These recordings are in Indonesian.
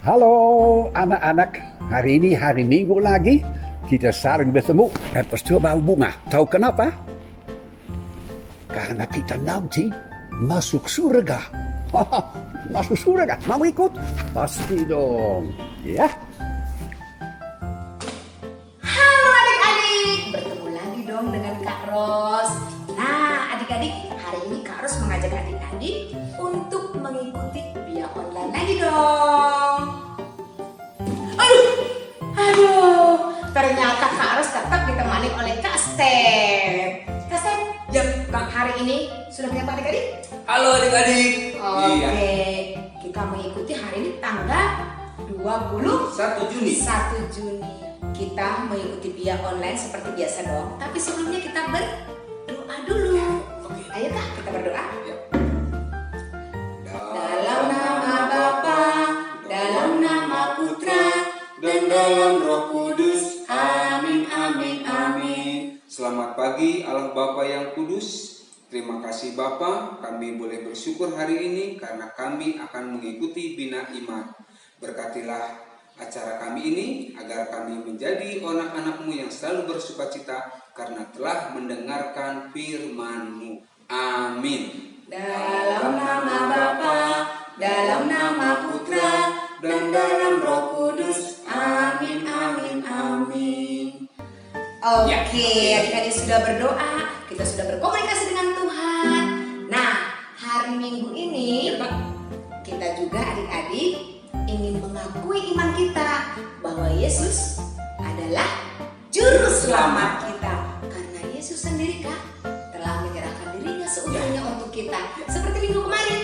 Halo anak-anak, hari ini hari Minggu lagi kita saling bertemu dan percoba bunga. Tahu kenapa? Karena kita nanti masuk surga. Masuk surga, mau ikut? Pasti dong, ya. Halo adik-adik, bertemu lagi dong dengan Kak Ros. Nah adik-adik, hari ini Kak Ros mengajak adik-adik untuk mengikuti via online lagi dong. Aduh, ternyata Kak Ros tetap ditemani oleh Kak Step. Kak Step, Ya, hari ini sudah menyapa adik-adik? halo adik-adik. Oke, Iya. kita mengikuti hari ini tanggal 21 1 Juni. Juni. Kita mengikuti via online seperti biasa dong. Tapi sebelumnya kita berdoa dulu. Oke. Ayo Kak, kita berdoa. Ya. Dalam nama Bapa, dalam nama Putra, dan dalam Roh Kudus. Amin, amin, amin. Selamat pagi Allah Bapa yang kudus. Terima kasih Bapa, kami boleh bersyukur hari ini karena kami akan mengikuti Bina Iman. Berkatilah acara kami ini agar kami menjadi anak-anak-Mu yang selalu bersukacita karena telah mendengarkan firman-Mu. Amin. Dalam nama Bapa, dalam nama Putra, dan dalam Roh Kudus. Amin, amin, amin. Oke, adik-adik sudah berdoa, kita sudah berkomunikasi dengan Tuhan. Nah, hari Minggu ini kita juga adik-adik ingin mengakui iman kita bahwa Yesus adalah juru selamat kita. Karena Yesus sendiri Kak telah menyerahkan dirinya seutuhnya untuk kita. Seperti minggu kemarin,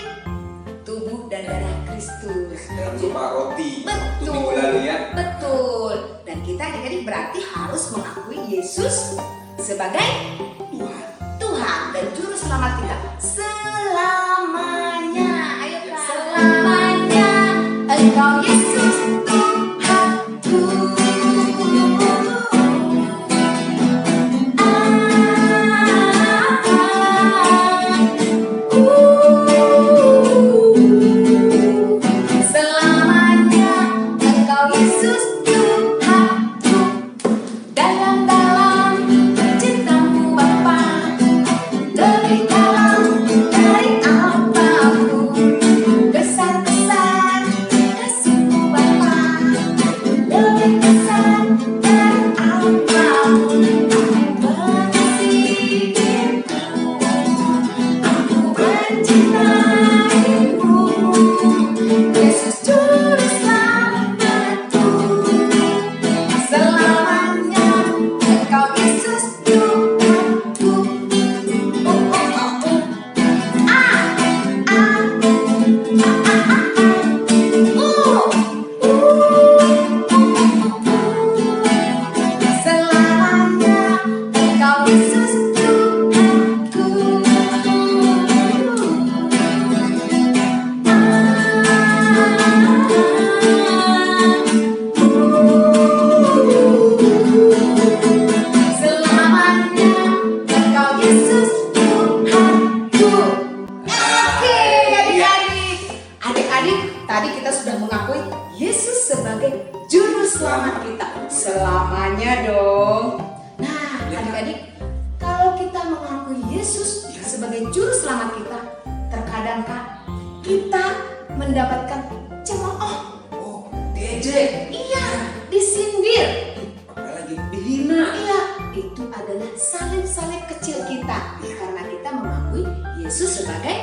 tubuh dan darah Kristus. Dalam berupa roti. Betul, Minggu lalu ya. betul. Dan kita adik-adik berarti harus mengakui Yesus sebagai Tuhan dan Juru Selamat kita selamanya. Ayo Kak. Selamanya Engkau Yesus Tuhanku. Selamanya Engkau Yesus Tuhanku. Dalam-dalam cintamu Bapa, lebih dalam dari apapun. Besar-besar kasihmu Bapa, lebih besar dari apapun. Mengasihimu, aku mencintaimu. Yesus Juru Selamatku. Selamanya Engkau Yesus Tuhanku. Selamanya Engkau Yesus Tuhanku. Selamanya Engkau Yesus Tuhanku. Oke adik-adik. Adik-adik, tadi kita sudah mengakui Yesus sebagai Juru Selamat kita. Selamanya dong. Nah adik-adik, kalau kita mengakui Yesus sebagai Juru Selamat kita, terkadang Kak, kita mendapatkan cemooh. Oh, diejek. Iya, disindir. Apalagi dihina. Iya, itu adalah salib-salib kecil kita karena kita mengakui Yesus sebagai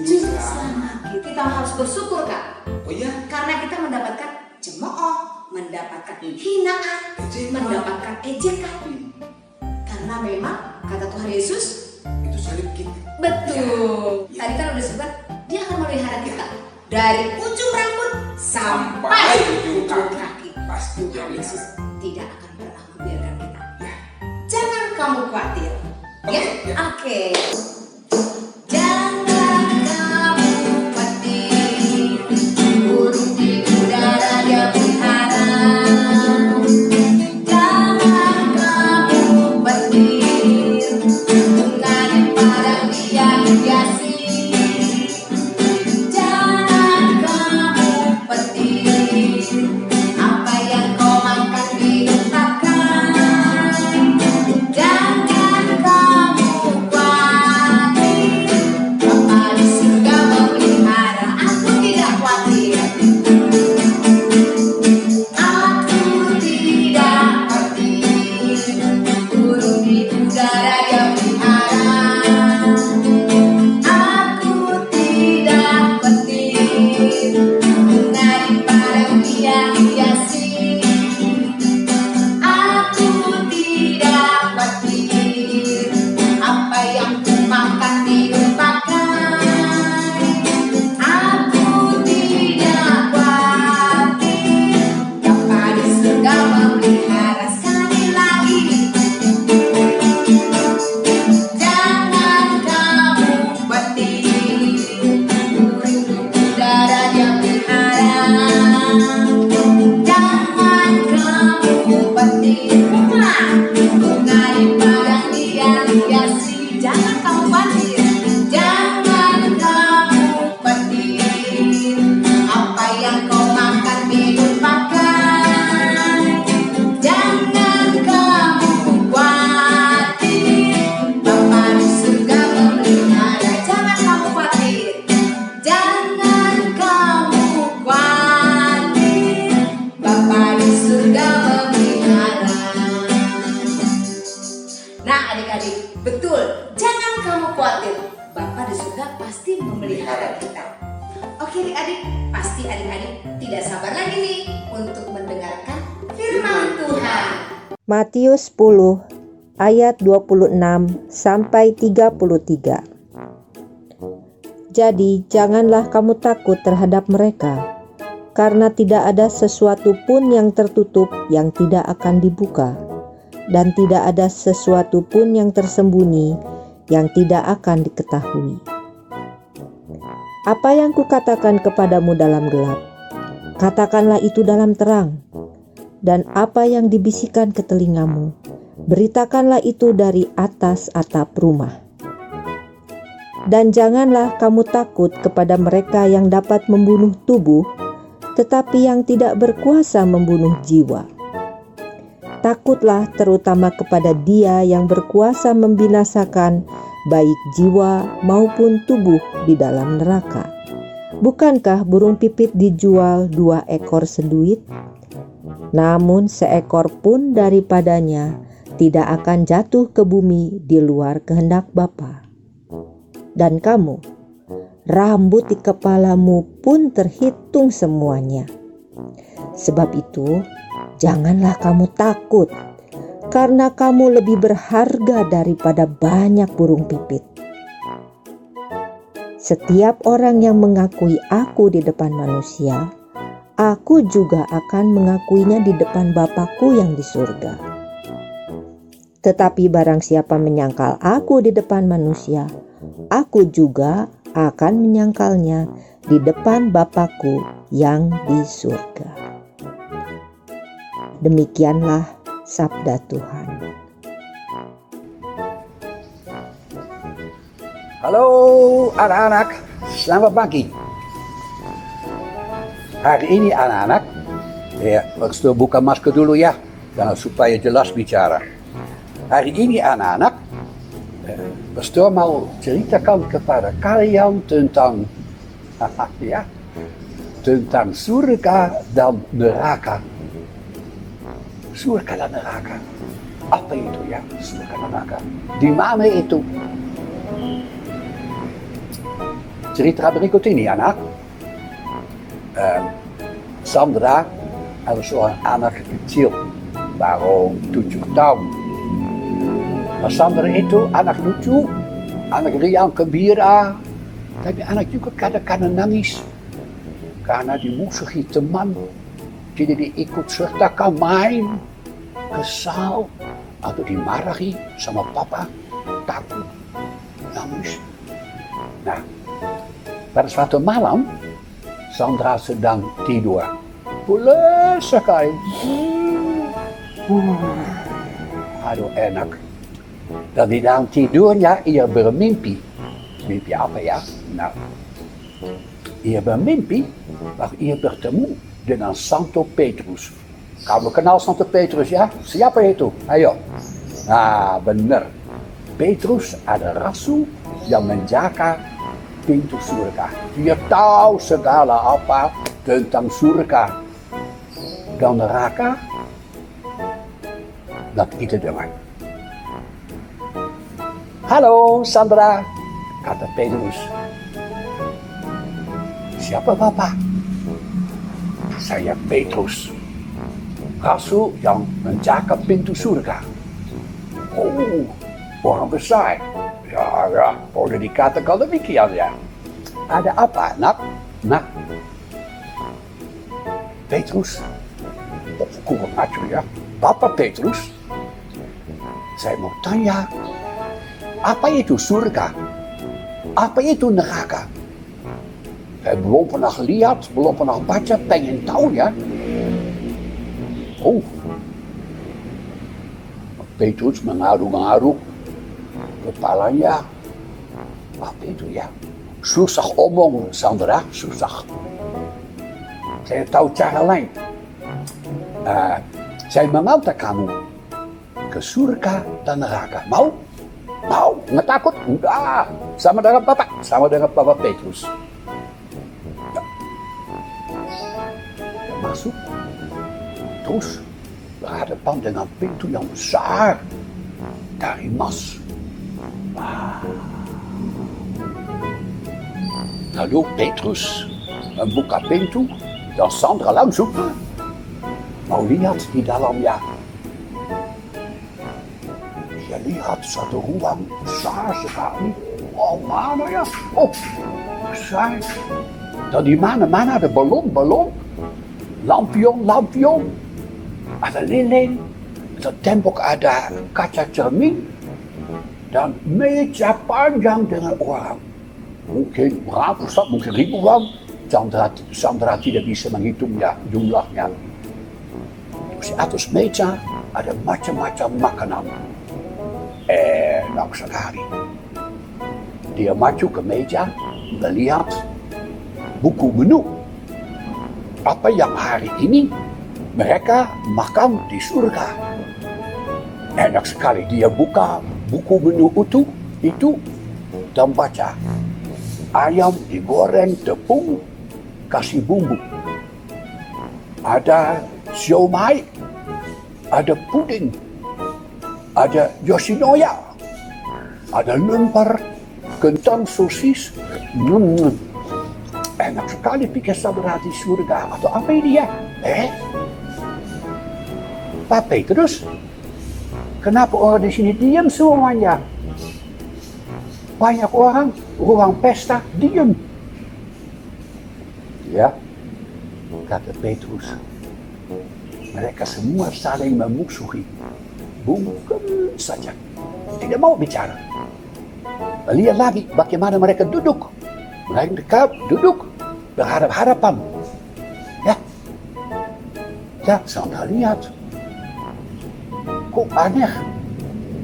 Juru Selamat kita. Kita harus bersyukur Kak, Oh ya, karena kita mendapatkan cemooh, mendapatkan hinaan, Ejekan. mendapatkan ejekan. Karena memang kata Tuhan Yesus, itu salib kita. betul. Ya. Tadi kan udah disebut dia akan memelihara kita dari ujung rambut sampai Sampai ujung ujung kaki. Pasti Tuhan dia Yesus pelihara. tidak akan pernah membiarkan kita. Ya. Jangan kamu khawatir. Oke, Ya, ya. oke. Jangan kamu khawatir. Burung di udara dia pelihara. Jangan kamu khawatir. Bunga di padang dia hiasi. Jangan kamu khawatir. Jangan kamu khawatir, jangan kamu khawatir. Apa yang kau makan, minum, pakai, jangan kamu khawatir. Bapa di surga memelihara. Jangan kamu khawatir, jangan kamu khawatir. Bapa di surga memelihara. Nah adik-adik, betul, jangan kamu khawatir. Bapa di surga pasti memelihara kita. Oke adik-adik, pasti adik-adik tidak sabar lagi nih untuk mendengarkan firman Tuhan. Matius 10 ayat 26 sampai 33. Jadi janganlah kamu takut terhadap mereka, karena tidak ada sesuatu pun yang tertutup yang tidak akan dibuka, dan tidak ada sesuatu pun yang tersembunyi yang tidak akan diketahui. Apa yang kukatakan kepadamu dalam gelap, katakanlah itu dalam terang. Dan apa yang dibisikkan ke telingamu, beritakanlah itu dari atas atap rumah. Dan janganlah kamu takut kepada mereka yang dapat membunuh tubuh, tetapi yang tidak berkuasa membunuh jiwa. Takutlah terutama kepada Dia yang berkuasa membinasakan baik jiwa maupun tubuh di dalam neraka. Bukankah burung pipit dijual 2 ekor seduit? Namun seekor pun daripadanya tidak akan jatuh ke bumi di luar kehendak Bapa. Dan kamu, rambut di kepalamu pun terhitung semuanya. Sebab itu, janganlah kamu takut, karena kamu lebih berharga daripada banyak burung pipit. Setiap orang yang mengakui aku di depan manusia, aku juga akan mengakuinya di depan Bapa-Ku yang di surga. Tetapi barang siapa menyangkal aku di depan manusia, aku juga akan menyangkalnya di depan Bapa-Ku yang di surga. Demikianlah sabda Tuhan. Halo anak-anak, selamat pagi. Hari ini anak-anak, ya, Pastor buka masker dulu ya, karena supaya jelas bicara. Hari ini anak-anak, Pastor mau ceritakan kepada kalian tentang ya, tentang surga dan neraka. Surga dan neraka. Apa itu ya, surga dan neraka? Di mana itu? Cerita berikut ini anak. Sandra ada seorang anak kecil baru 7 tahun. Sandra itu anak lucu, anak riang gembira, tapi anak juga kadang-kadang nangis karena dimusuhi teman, tidak diikut sertakan main, kesal atau dimarahi sama papa, takut, nangis. Nah, pada suatu malam Sandra sedang tidur, pulas sekali. Aduh enak. Dan di dalam tidurnya ia bermimpi. Mimpi apa ya? Nah, ia bermimpi bahwa ia bertemu dengan Santo Petrus. Kamu kenal Santo Petrus ya? Siapa itu? Ayo. Nah benar. Petrus ada rasul yang menjaga pintu surga. Dia tahu segala apa tentang surga dan neraka. Laat kita dengar. Halo Sandra, kata Petrus. Siapa Bapak? Saya Petrus, rasul yang menjaga pintu surga. Oh, orang besar. Ya, boleh dikatakan demikian ya. Ada apa, nak? Nah, Petrus, kurang ajar ya. Bapak Petrus, saya mau tanya, apa itu surga? Apa itu neraka? Saya belum pernah lihat, belum pernah baca, pengen tahu ya. Oh, Petrus mengaruh ke kepalanya, apa itu ya? Susah omong, Sandra, susah. Saya tahu cara lain. Saya mengantar kamu ke surga dan neraka. Mau? Mau? Nggak takut? Enggak. Sama dengan Bapak Petrus. Ya. Dia masuk. Terus berhadapan dengan pintu yang besar dari emas. Lalu Petrus membuka pintu dan Sandra langsung mau lihat di dalamnya. Dia lihat satu ruang besar sekali. Oh, mana ya? Oh, besar. Dan di mana-mana ada balon-balon, lampion, ada lilin, di tembok ada kaca cermin, dan meja panjang dengan orang. Mungkin ratusan, mungkin ribuan. Sandra tidak bisa menghitungnya jumlahnya. Di atas meja ada macam-macam makanan. Enak sekali. Dia maju ke meja, melihat buku menu. Apa yang hari ini mereka makan di surga. Enak sekali. Dia buka buku menu itu dan baca. Ayam digoreng tepung, kasih bumbu. Ada siomay, ada puding, ada yoshinoya, ada lemper, kentang sosis. Enak sekali pikir Sandra di surga. Atau apa ini ya? Pak Petrus, kenapa orang di sini diam semuanya? Banyak orang, ruang pesta, diam. Ya, kata Petrus. Mereka semua saling memusuhi. Bukan saja. Tidak mau bicara. Lihat lagi bagaimana mereka duduk. Mereka duduk berhadap-hadapan. Ya, Sandra lihat. Kok aneh.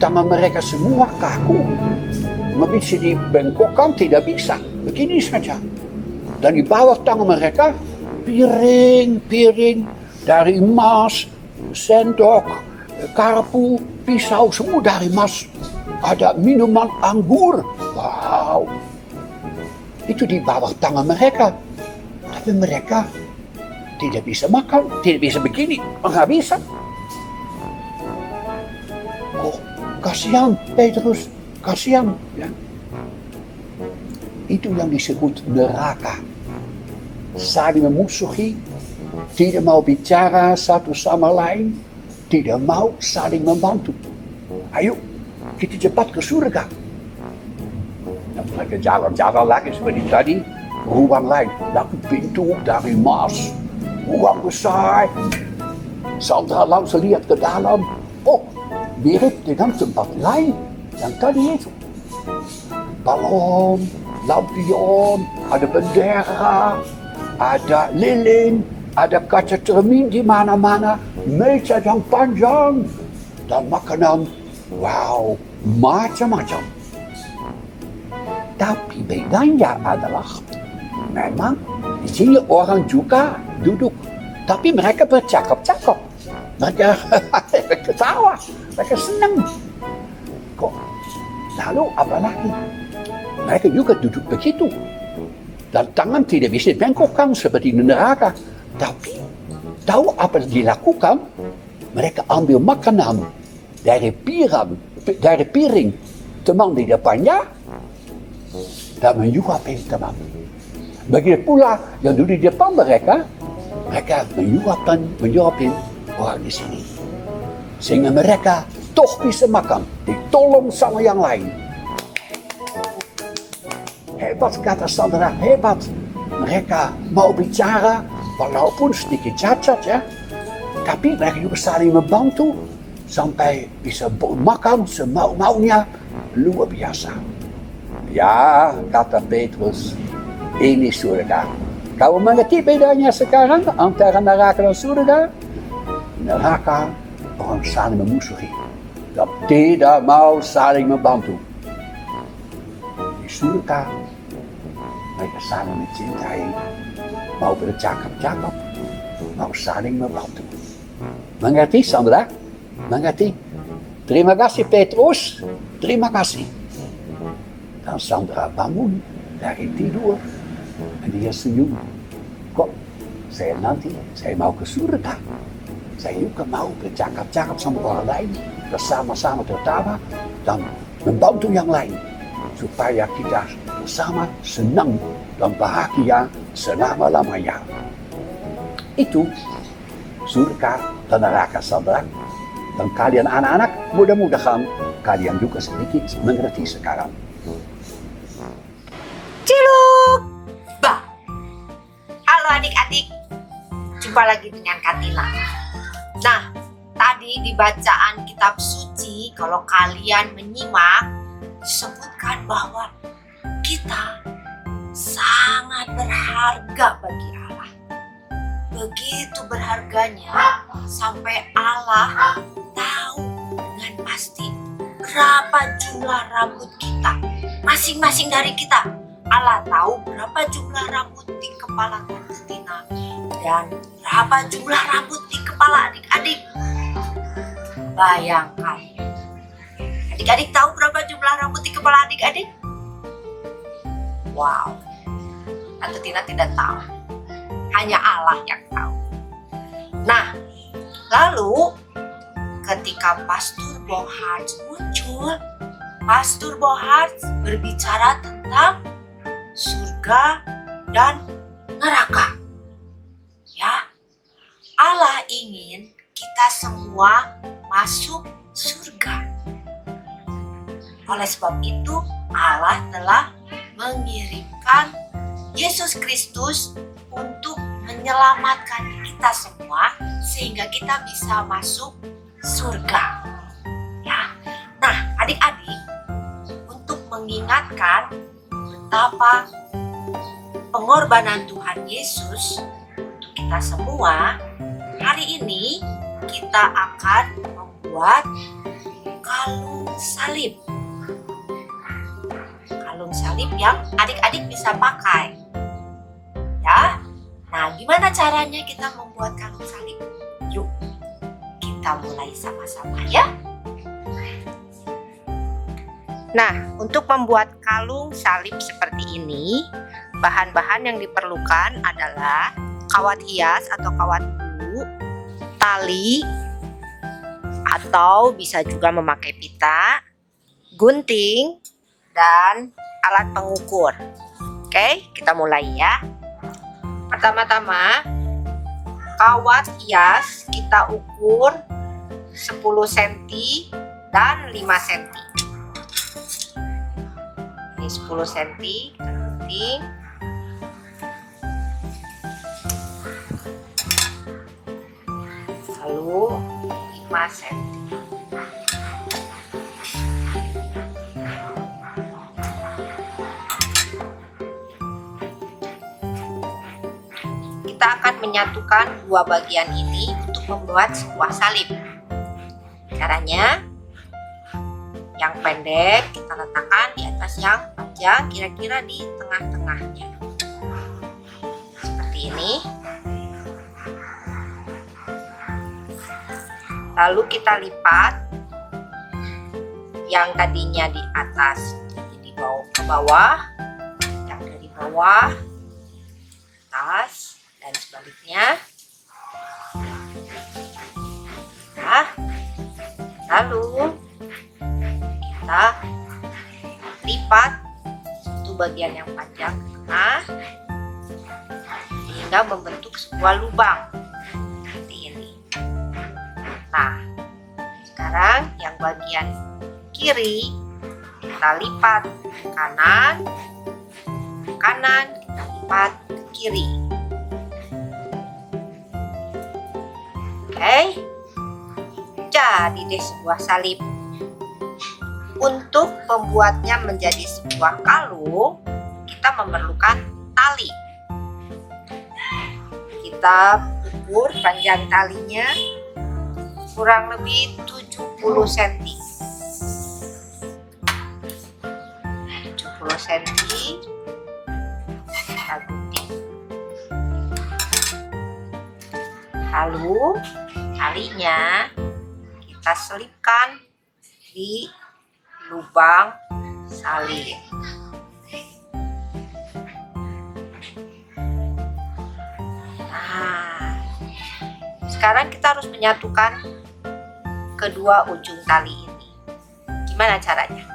Tangan mereka semua kaku. Bisa dibengkokkan, tidak bisa. Begini saja. Dan di bawah tangan mereka, piring dari emas, sendok, karpu, pisau, semua dari emas. Ada minuman anggur. Wow. Itu di bawah tangan mereka. Tapi mereka tidak bisa makan, tidak bisa begini. Nggak bisa. Kok kasihan Petrus. Kasihan, ya. Itu yang disebut neraka. Saling memusuhi, tidak mau bicara satu sama lain, tidak mau saling membantu. Ayo, kita cepat ke surga. Dan mereka jalan-jalan lagi seperti tadi, ruang lain, lalu pintu dari emas, ruang besar. Sandra langsung lihat ke dalam. Oh, mirip dengan tempat lain. Yang tadi itu, balon, lampion, ada bendera, ada lilin, ada kaca cermin di mana-mana, meja yang panjang, dan makanan, wow, macam-macam. Tapi bedanya adalah, memang di sini orang juga duduk, tapi mereka bercakap-cakap, mereka ketawa, mereka senang. Kok? Lalu apa lagi? Mereka juga duduk begitu. Dan tangan tidak bisa dibengkokkan seperti di neraka. Tapi tahu apa yang dilakukan? Mereka ambil makanan dari piring teman di depannya dan menyuapi teman. Begitu pula yang duduk di depan mereka menyuapin orang di sini. Sehingga mereka toh bisa makan, ditolong sama yang lain. Hebat, kata Sandra, hebat. Mereka mau bicara, walaupun sedikit cacat ya, tapi mereka juga saling membantu sampai bisa makan semau-maunya. Luar biasa. Ya, kata Petrus, ini surga. Kau mengerti bedanya sekarang antara neraka dan surga? Neraka orang saling memusuhi dan tidak mau saling membantu. di surga. Mereka saling mencintai, mau bercakap-cakap, mau saling membantu. Mengerti, Sandra? Mengerti? Terima kasih, Petrus. Terima kasih. Dan Sandra bangun dari tidur. En dia senyum. Kok, saya mau ke surga. Saya juga mau bercakap-cakap sama orang lain. Bersama-sama tertawa dan membantu yang lain. Supaya kita bersama senang dan bahagia selama-lamanya. Itu surga dan neraka, Sandra. Dan kalian anak-anak, mudah-mudahan kalian juga sedikit mengerti sekarang. Ciluk! Bah! Halo adik-adik, jumpa lagi dengan Katila. Nah, tadi di bacaan kitab suci, kalau kalian menyimak, disebutkan bahwa kita sangat berharga bagi Allah. Begitu berharganya sampai Allah tahu dengan pasti berapa jumlah rambut kita. Masing-masing dari kita, Allah tahu berapa jumlah rambut di kepala Tante Tina dan berapa jumlah rambut di kepala adik-adik. Bayangkan, adik-adik tahu berapa jumlah rambut di kepala adik-adik? Wow, Tante Tina tidak tahu. Hanya Allah yang tahu. Nah, lalu ketika Pastor Bohart muncul, Pastor Bohart berbicara tentang surga dan neraka. Ya, Allah ingin kita semua masuk surga. Oleh sebab itu, Allah telah mengirimkan Yesus Kristus untuk menyelamatkan kita semua sehingga kita bisa masuk surga. Ya. Nah, adik-adik, untuk mengingatkan betapa pengorbanan Tuhan Yesus untuk kita semua, hari ini kita akan membuat kalung salib. Kalung salib yang adik-adik bisa pakai. Ya. Nah, gimana caranya kita membuat kalung salib? Yuk, kita mulai sama-sama ya. Nah, untuk membuat kalung salib seperti ini, bahan-bahan yang diperlukan adalah kawat hias atau kawat bulu, tali, atau bisa juga memakai pita, gunting, dan alat pengukur. Oke, kita mulai ya. Pertama-tama, kawat hias kita ukur 10 cm dan 5 cm. Ini 10 cm, kita gunting. Lalu 5 cm. Kita akan menyatukan dua bagian ini untuk membuat sebuah salib. Caranya, yang pendek kita letakkan di atas yang panjang, kira-kira di tengah-tengahnya. Seperti ini. Lalu kita lipat yang tadinya di atas jadi bawah ke bawah, yang dari bawah ke atas, dan sebaliknya. Nah, lalu kita lipat satu bagian yang panjang ke tengah sehingga membentuk sebuah lubang seperti ini. Nah, sekarang yang bagian kiri kita lipat ke kanan, kita lipat ke kiri. Oke, jadi deh sebuah salib. Untuk membuatnya menjadi sebuah kalung, kita memerlukan tali. Kita ukur panjang talinya kurang lebih 70 cm. 70 senti. Kita gunting. Lalu talinya kita selipkan di lubang salib. Nah, sekarang kita harus menyatukan kedua ujung tali ini. Gimana caranya?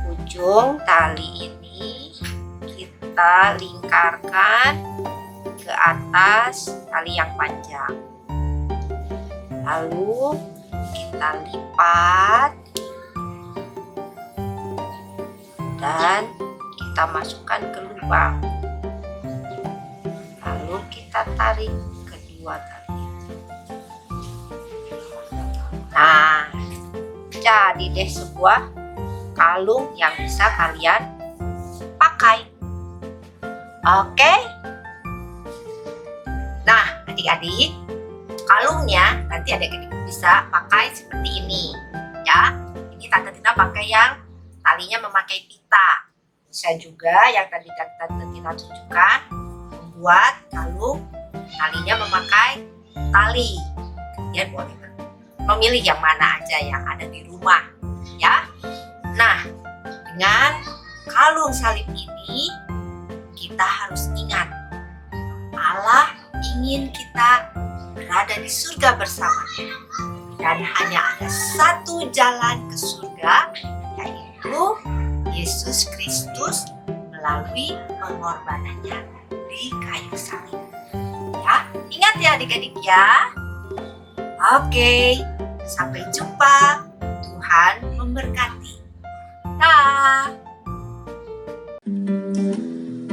Ujung tali ini kita lingkarkan ke atas tali yang panjang. Lalu kita lipat dan kita masukkan ke lubang. Lalu kita tarik kedua tali. Nah, jadi deh sebuah kalung yang bisa kalian pakai. Oke? Nah, adik-adik, kalungnya nanti adik-adik bisa pakai seperti ini. Ya, ini Tante Tina pakai yang talinya memakai pita. Bisa juga yang tadi Tante Tina tunjukkan membuat kalung talinya memakai tali. Kalian boleh memilih yang mana aja yang ada di rumah, ya. Nah, dengan kalung salib ini kita harus ingat Allah ingin kita berada di surga bersamanya. Dan hanya ada satu jalan ke surga, yaitu Yesus Kristus melalui pengorbanannya di kayu salib. Ya, ingat ya adik-adik ya. Oke, sampai jumpa. Tuhan memberkati. Dah.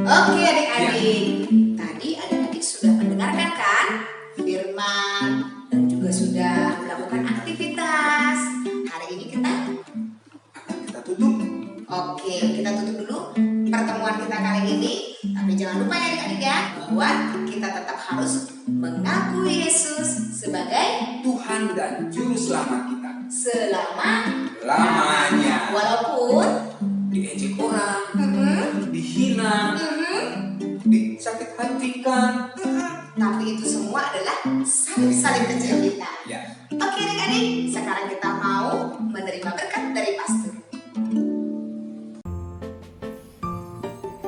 Oke adik-adik, tadi adik-adik sudah mendengarkan kan firman dan juga sudah melakukan aktivitas. Hari ini kita tutup. Oke, kita tutup dulu pertemuan kita kali ini. Tapi jangan lupa ya adik-adik ya, bahwa kita tetap harus mengakui Yesus sebagai Tuhan dan Juru Selamat kita selama-lamanya. Walaupun diejek orang, Mhm. dihina, disakit hatikan. tapi itu semua adalah salib-salib kecil kita. Ya. Oke adik-adik, sekarang kita mau menerima berkat dari pastor.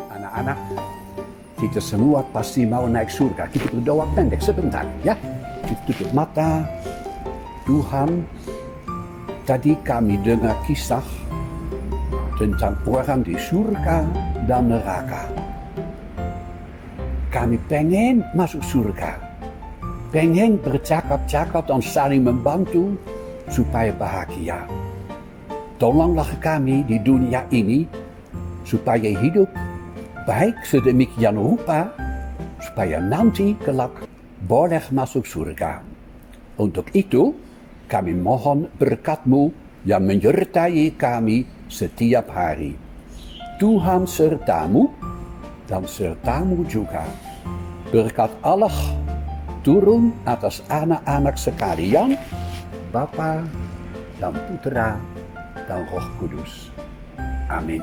Anak-anak, kita semua pasti mau naik surga. Kita berdoa pendek sebentar, ya. Kita tutup mata. Tuhan, tadi kami dengar kisah tentang orang di surga dan neraka. Kami pengen masuk surga. Pengen bercakap-cakap dan saling membantu supaya bahagia. Tolonglah kami di dunia ini supaya hidup baik sedemikian rupa supaya nanti kelak boleh masuk surga. Untuk itu, kami mohon berkat-Mu yang menyertai kami setiap hari. Tuhan sertamu dan sertamu juga. Berkat Allah turun atas anak-anak sekalian, Bapa dan Putra dan Roh Kudus. Amin.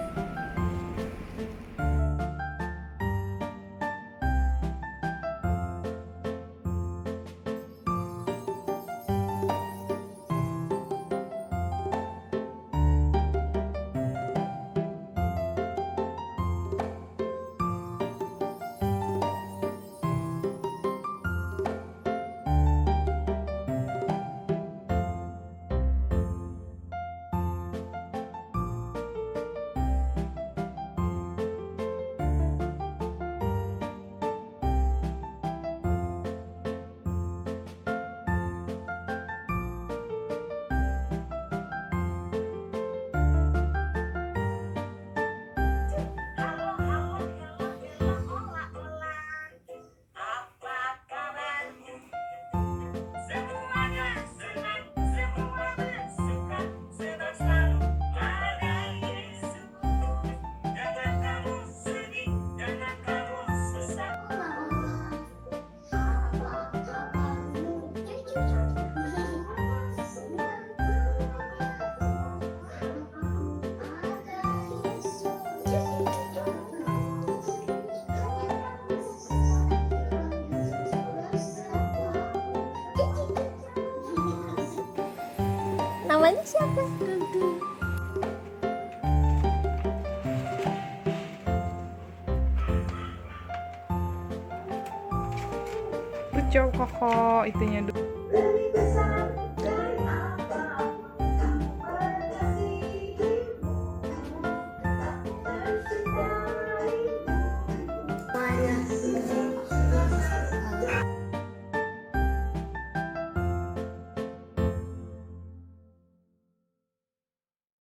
Namanya siapa? Lucu kakak itunya.